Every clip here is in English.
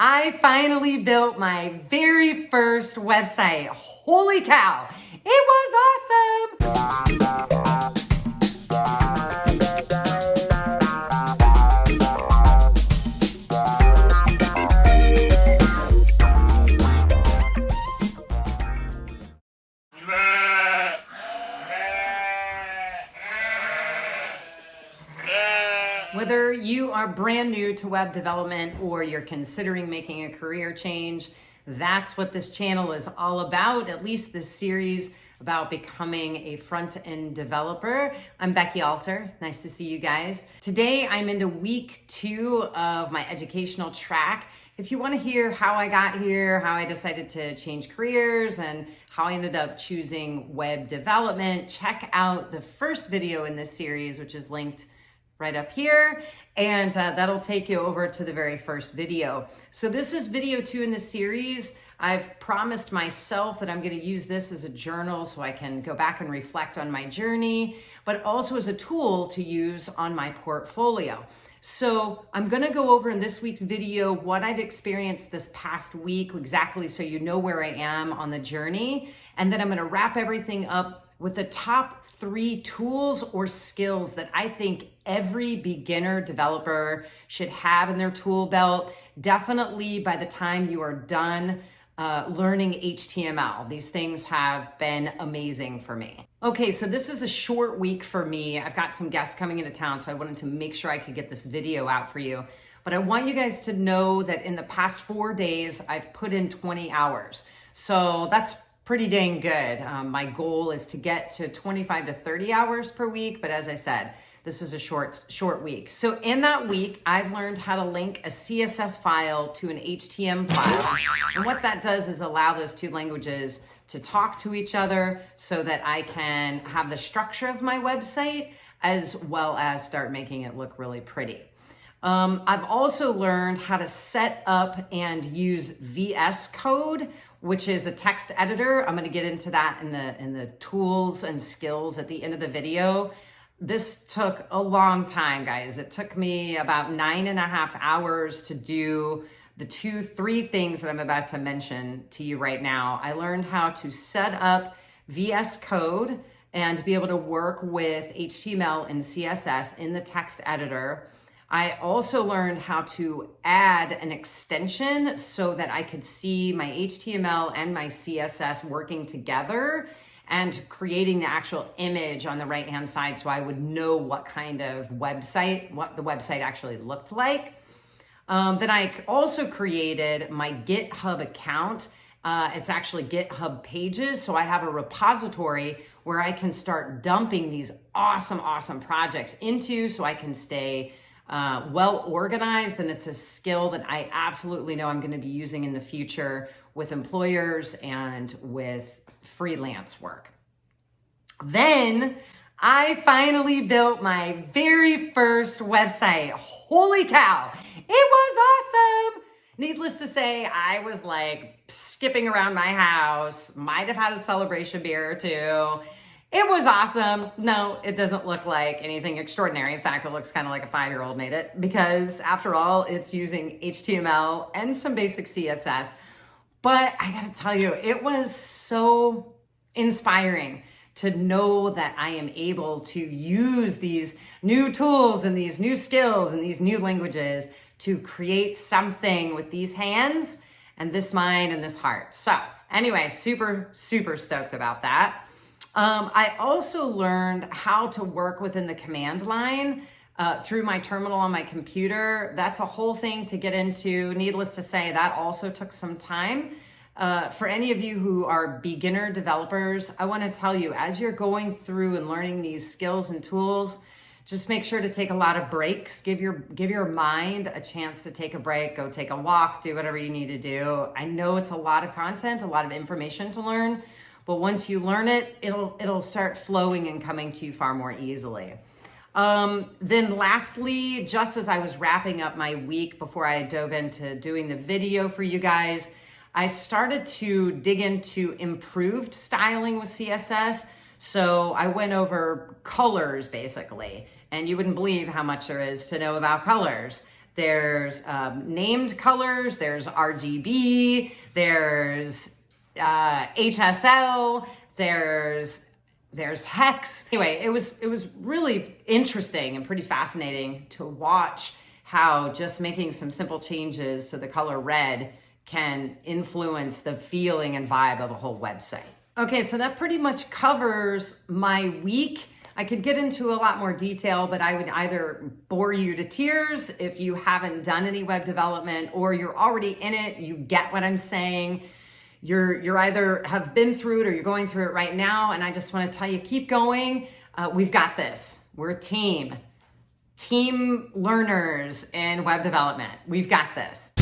I finally built my very first website. Holy cow, it was awesome! Whether you are brand new to web development or you're considering making a career change, that's what this channel is all about, at least this series about becoming a front-end developer. I'm Becky Alter. Nice to see you guys. Today, I'm into week 2 of my educational track. If you want to hear how I got here, how I decided to change careers, and how I ended up choosing web development, check out the first video in this series, which is linked right up here, and that'll take you over to the very first video. So this is video 2 in the series. I've promised myself that I'm going to use this as a journal so I can go back and reflect on my journey, but also as a tool to use on my portfolio. So I'm going to go over in this week's video what I've experienced this past week, exactly so you know where I am on the journey, and then I'm going to wrap everything up with the top 3 tools or skills that I think every beginner developer should have in their tool belt, definitely by the time you are done learning HTML. These things have been amazing for me. Okay, so this is a short week for me. I've got some guests coming into town, so I wanted to make sure I could get this video out for you. But I want you guys to know that in the past 4 days, I've put in 20 hours. So that's pretty dang good. My goal is to get to 25 to 30 hours per week, but as I said, this is a short week. So in that week, I've learned how to link a CSS file to an HTML file. And what that does is allow those two languages to talk to each other so that I can have the structure of my website as well as start making it look really pretty. I've also learned how to set up and use VS Code, which is a text editor. I'm going to get into that in the tools and skills at the end of the video. This took a long time, guys. It took me about 9.5 hours to do the 3 things that I'm about to mention to you right now. I learned how to set up VS Code and be able to work with HTML and CSS in the text editor. I also learned how to add an extension so that I could see my HTML and my CSS working together and creating the actual image on the right-hand side so I would know what kind of website, what the website actually looked like. Then I also created my GitHub account. It's actually GitHub pages. So I have a repository where I can start dumping these awesome projects into so I can stay well organized, and it's a skill that I absolutely know I'm going to be using in the future with employers and with freelance work. Then I finally built my very first website. Holy cow, it was awesome! Needless to say, I was like skipping around my house, might have had a celebration beer or 2. It was awesome. No, it doesn't look like anything extraordinary. In fact, it looks kind of like a 5-year-old made it because after all, it's using HTML and some basic CSS. But I gotta tell you, it was so inspiring to know that I am able to use these new tools and these new skills and these new languages to create something with these hands and this mind and this heart. So anyway, super stoked about that. I also learned how to work within the command line through my terminal on my computer. That's a whole thing to get into. Needless to say, that also took some time. For any of you who are beginner developers, I want to tell you, as you're going through and learning these skills and tools, just make sure to take a lot of breaks. Give your mind a chance to take a break, go take a walk, do whatever you need to do. I know it's a lot of content, a lot of information to learn, but once you learn it, it'll start flowing and coming to you far more easily. Then lastly, just as I was wrapping up my week before I dove into doing the video for you guys, I started to dig into improved styling with CSS. So I went over colors basically, and you wouldn't believe how much there is to know about colors. there's named colors, there's RGB, there's HSL, there's hex. Anyway, it was really interesting and pretty fascinating to watch how just making some simple changes to the color red can influence the feeling and vibe of a whole website. Okay, so that pretty much covers my week. I could get into a lot more detail, but I would either bore you to tears if you haven't done any web development, or you're already in it, you get what I'm saying. You're either have been through it or you're going through it right now, and I just want to tell you, keep going. We've got this. We're a team learners in web development. We've got this.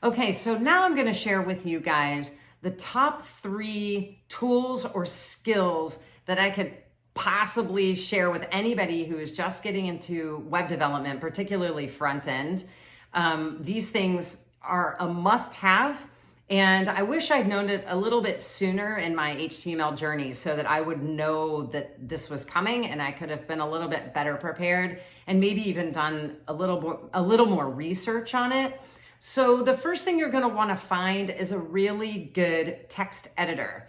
Okay, so now I'm going to share with you guys the top 3 tools or skills that I could possibly share with anybody who is just getting into web development, particularly front end. These things are a must-have, and I wish I'd known it a little bit sooner in my HTML journey so that I would know that this was coming and I could have been a little bit better prepared and maybe even done a little more research on it. So the first thing you're going to want to find is a really good text editor.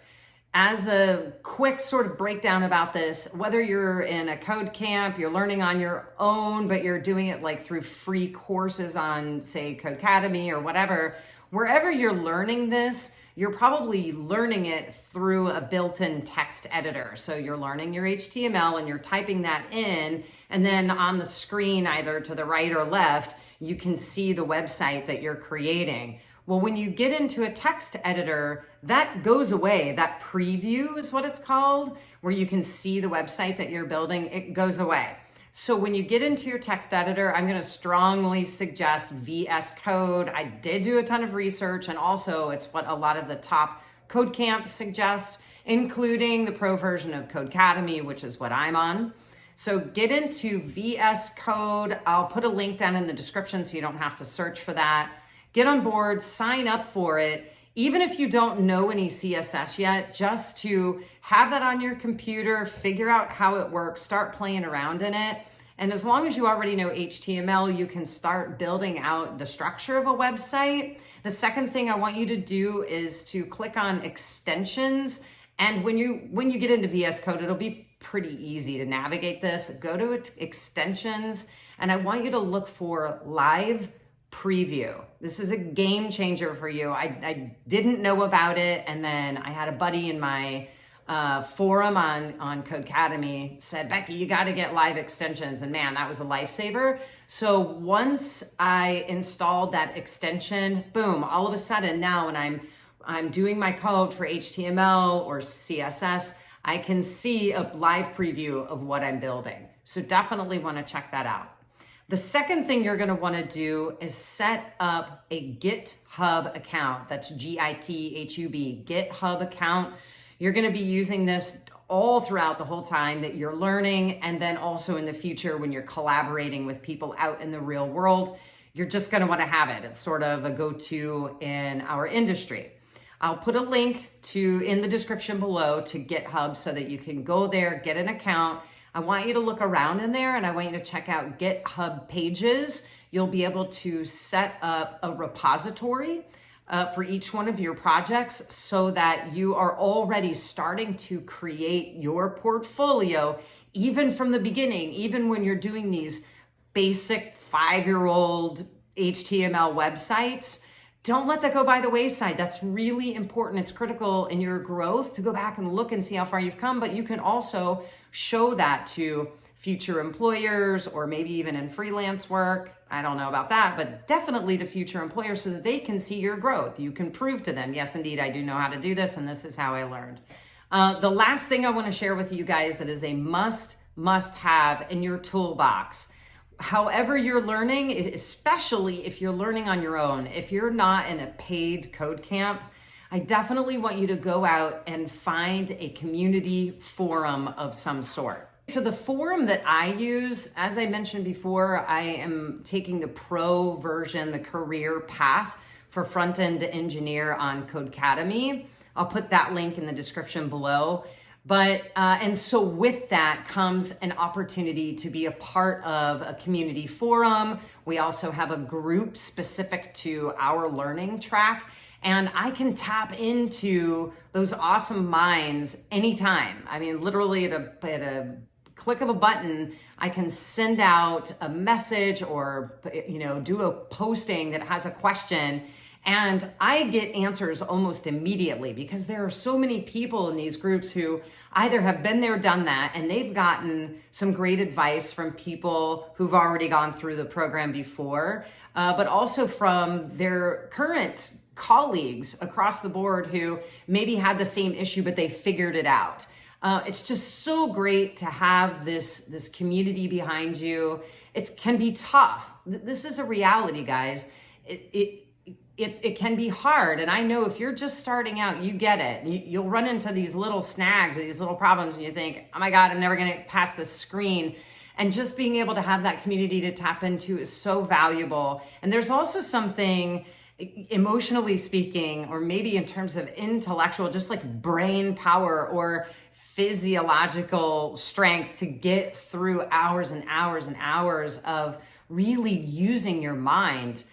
As a quick sort of breakdown about this, whether you're in a code camp, you're learning on your own, but you're doing it like through free courses on, say, Codecademy or whatever, wherever you're learning this, you're probably learning it through a built-in text editor. So you're learning your HTML and you're typing that in, and then on the screen, either to the right or left, you can see the website that you're creating. Well, when you get into a text editor, that goes away. That preview is what it's called, where you can see the website that you're building. It goes away. So when you get into your text editor, I'm going to strongly suggest VS Code. I did do a ton of research, and also it's what a lot of the top code camps suggest, including the pro version of Codecademy, which is what I'm on. So get into VS Code. I'll put a link down in the description so you don't have to search for that. Get on board, sign up for it. Even if you don't know any CSS yet, just to have that on your computer, figure out how it works, start playing around in it. And as long as you already know HTML, you can start building out the structure of a website. The second thing I want you to do is to click on extensions. And when you get into VS Code, it'll be pretty easy to navigate this. Go to extensions, and I want you to look for live preview. This is a game changer for you. I didn't know about it, and then I had a buddy in my forum on Codecademy said, Becky, you got to get live extensions, and man, that was a lifesaver. So once I installed that extension, boom, all of a sudden now when I'm doing my code for HTML or CSS, I can see a live preview of what I'm building. So definitely want to check that out. The second thing you're going to want to do is set up a GitHub account. That's GITHUB, GitHub account. You're going to be using this all throughout the whole time that you're learning, and then also in the future when you're collaborating with people out in the real world. You're just going to want to have it. It's sort of a go-to in our industry. I'll put a link in the description below to GitHub so that you can go there, get an account. I want you to look around in there, and I want you to check out GitHub pages. You'll be able to set up a repository for each one of your projects so that you are already starting to create your portfolio, even from the beginning, even when you're doing these basic 5-year-old HTML websites. Don't let that go by the wayside. That's really important. It's critical in your growth to go back and look and see how far you've come, but you can also show that to future employers or maybe even in freelance work. I don't know about that, but definitely to future employers so that they can see your growth. You can prove to them, yes, indeed, I do know how to do this, and this is how I learned. The last thing I want to share with you guys that is a must have in your toolbox. However you're learning, especially if you're learning on your own, if you're not in a paid code camp, I definitely want you to go out and find a community forum of some sort. So the forum that I use, as I mentioned before, I am taking the pro version, the career path for front-end engineer on Codecademy. I'll put that link in the description below. And so with that comes an opportunity to be a part of a community forum. We also have a group specific to our learning track. And I can tap into those awesome minds anytime. I mean, literally at a click of a button, I can send out a message or, do a posting that has a question, and I get answers almost immediately because there are so many people in these groups who either have been there, done that, and they've gotten some great advice from people who've already gone through the program before, but also from their current colleagues across the board who maybe had the same issue, but they figured it out. It's just so great to have this community behind you. It can be tough. This is a reality, guys. It can be hard. And I know if you're just starting out, you get it. You'll run into these little snags or these little problems and you think, oh my God, I'm never going to pass this screen. And just being able to have that community to tap into is so valuable. And there's also something emotionally speaking, or maybe in terms of intellectual, just like brain power or physiological strength to get through hours and hours and hours of really using your mind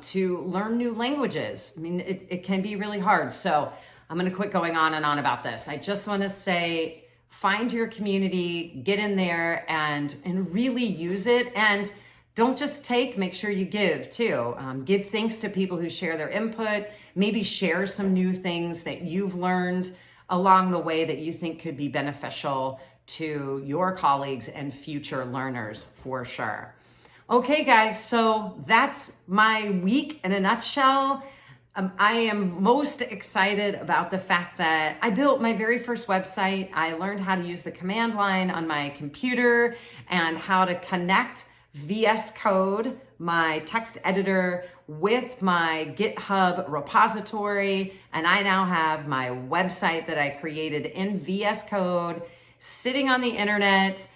to learn new languages. I mean, it can be really hard. So I'm going to quit going on and on about this. I just want to say, find your community, get in there and really use it. And don't just take, make sure you give too. Give thanks to people who share their input, maybe share some new things that you've learned along the way that you think could be beneficial to your colleagues and future learners for sure. Okay, guys, so that's my week in a nutshell. I am most excited about the fact that I built my very first website. I learned how to use the command line on my computer and how to connect VS Code, my text editor, with my GitHub repository. And I now have my website that I created in VS Code sitting on the internet,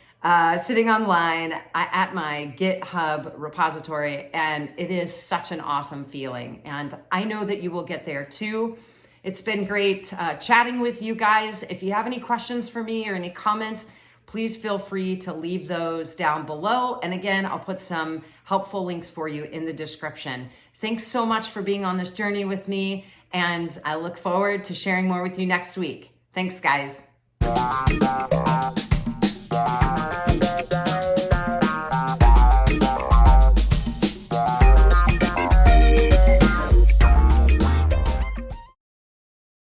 sitting online at my GitHub repository. And it is such an awesome feeling. And I know that you will get there too. It's been great chatting with you guys. If you have any questions for me or any comments, please feel free to leave those down below. And again, I'll put some helpful links for you in the description. Thanks so much for being on this journey with me. And I look forward to sharing more with you next week. Thanks, guys.